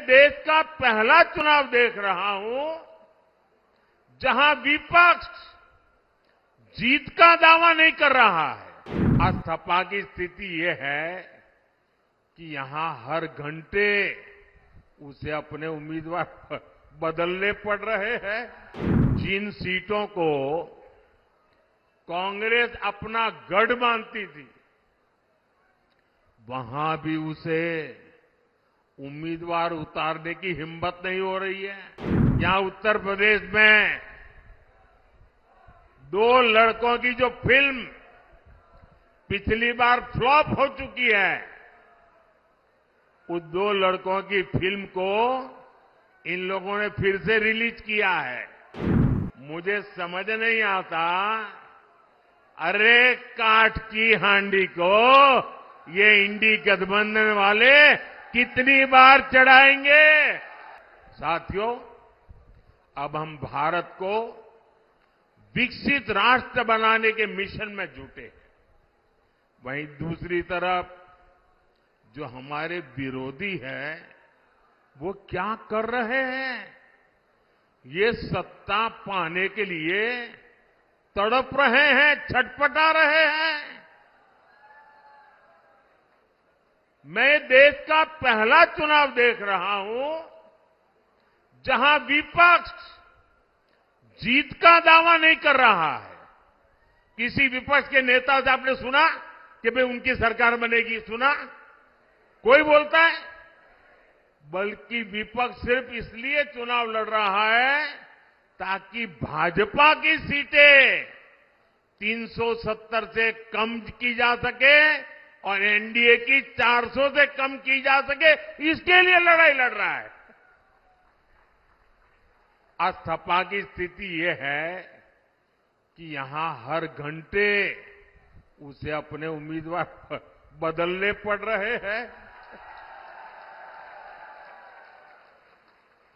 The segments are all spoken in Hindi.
देश का पहला चुनाव देख रहा हूं जहां विपक्ष जीत का दावा नहीं कर रहा है। आज सपा की स्थिति ये है कि यहां हर घंटे उसे अपने उम्मीदवार बदलने पड़ रहे हैं। जिन सीटों को कांग्रेस अपना गढ़ मानती थी, वहां भी उसे उम्मीदवार उतारने की हिम्मत नहीं हो रही है। यहां उत्तर प्रदेश में 2 लड़कों की जो फिल्म पिछली बार फ्लॉप हो चुकी है, उस 2 लड़कों की फिल्म को इन लोगों ने फिर से रिलीज किया है। मुझे समझ नहीं आता, अरे काठ की हांडी को ये इंडी गठबंधन वाले कितनी बार चढ़ाएंगे। साथियों, अब हम भारत को विकसित राष्ट्र बनाने के मिशन में जुटे हैं। वहीं दूसरी तरफ जो हमारे विरोधी हैं, वो क्या कर रहे हैं? ये सत्ता पाने के लिए तड़प रहे हैं, छटपटा रहे हैं। मैं देश का पहला चुनाव देख रहा हूं जहां विपक्ष जीत का दावा नहीं कर रहा है। किसी विपक्ष के नेता से आपने सुना कि भाई उनकी सरकार बनेगी? सुना? कोई बोलता है? बल्कि विपक्ष सिर्फ इसलिए चुनाव लड़ रहा है ताकि भाजपा की सीटें 370 से कम की जा सके और एनडीए की 400 से कम की जा सके, इसके लिए लड़ाई लड़ रहा है। आज सपा की स्थिति ये है कि यहां हर घंटे उसे अपने उम्मीदवार बदलने पड़ रहे हैं।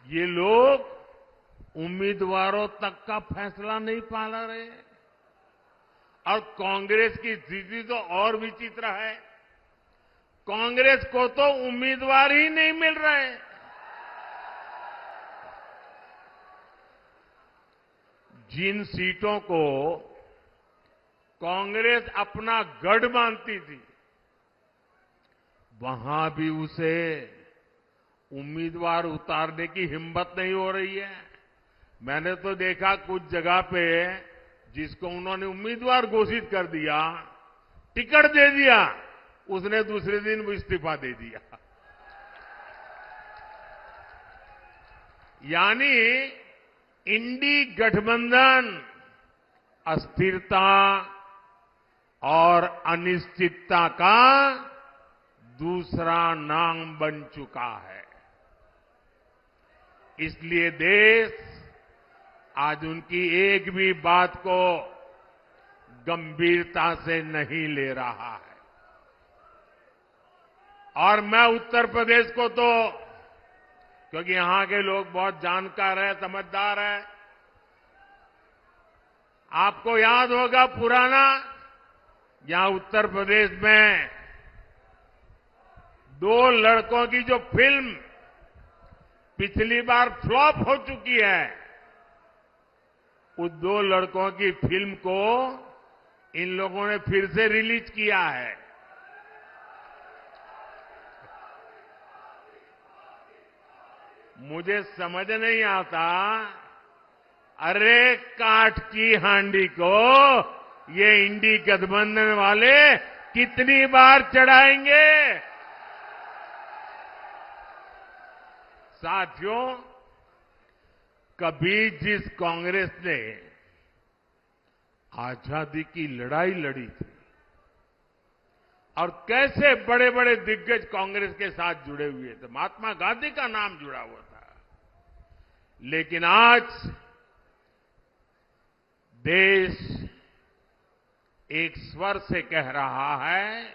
ये लोग उम्मीदवारों तक का फैसला नहीं पा रहे। और कांग्रेस की स्थिति तो और विचित्र है। कांग्रेस को तो उम्मीदवार ही नहीं मिल रहे। जिन सीटों को कांग्रेस अपना गढ़ मानती थी, वहां भी उसे उम्मीदवार उतारने की हिम्मत नहीं हो रही है। मैंने तो देखा कुछ जगह पे जिसको उन्होंने उम्मीदवार घोषित कर दिया, टिकट दे दिया, उसने दूसरे दिन वो इस्तीफा दे दिया। यानी इंडी गठबंधन अस्थिरता और अनिश्चितता का दूसरा नाम बन चुका है। इसलिए देश आज उनकी एक भी बात को गंभीरता से नहीं ले रहा है। और मैं उत्तर प्रदेश को तो, क्योंकि यहां के लोग बहुत जानकार हैं, समझदार हैं, आपको याद होगा पुराना, यहां उत्तर प्रदेश में 2 लड़कों की जो फिल्म पिछली बार फ्लॉप हो चुकी है, उस 2 लड़कों की फिल्म को इन लोगों ने फिर से रिलीज किया है। मुझे समझ नहीं आता, अरे काठ की हांडी को ये इंडी गठबंधन वाले कितनी बार चढ़ाएंगे। साथियों, कभी जिस कांग्रेस ने आजादी की लड़ाई लड़ी थी और कैसे बड़े बड़े दिग्गज कांग्रेस के साथ जुड़े हुए थे, महात्मा गांधी का नाम जुड़ा हुआ था, लेकिन आज देश एक स्वर से कह रहा है,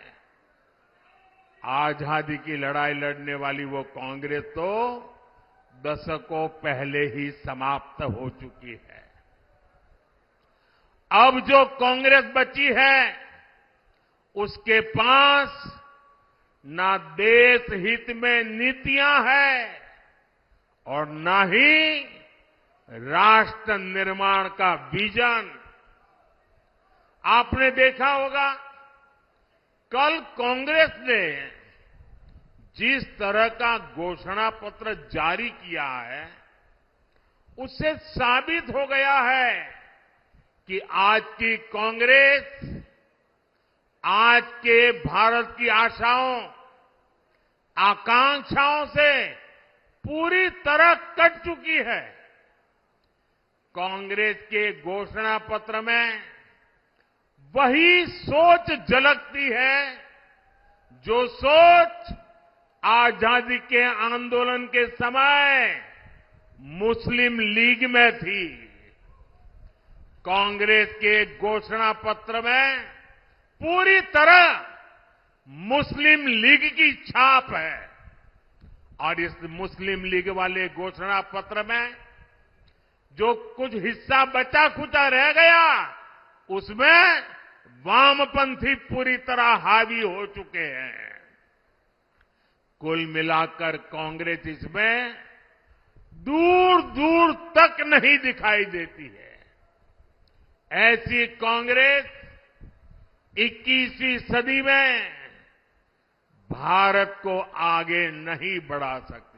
आजादी की लड़ाई लड़ने वाली वो कांग्रेस तो दशकों पहले ही समाप्त हो चुकी है। अब जो कांग्रेस बची है, उसके पास ना देश हित में नीतियां हैं, और न ही राष्ट्र निर्माण का विजन। आपने देखा होगा कल कांग्रेस ने जिस तरह का घोषणा पत्र जारी किया है, उससे साबित हो गया है कि आज की कांग्रेस आज के भारत की आशाओं, आकांक्षाओं से पूरी तरह कट चुकी है। कांग्रेस के घोषणा पत्र में वही सोच झलकती है जो सोच आजादी के आंदोलन के समय मुस्लिम लीग में थी। कांग्रेस के घोषणा पत्र में पूरी तरह मुस्लिम लीग की छाप है और इस मुस्लिम लीग वाले घोषणा पत्र में जो कुछ हिस्सा बचा खुचा रह गया, उसमें वामपंथी पूरी तरह हावी हो चुके हैं। कुल मिलाकर कांग्रेस इसमें दूर दूर तक नहीं दिखाई देती है। ऐसी कांग्रेस 21वीं सदी में भारत को आगे नहीं बढ़ा सकती।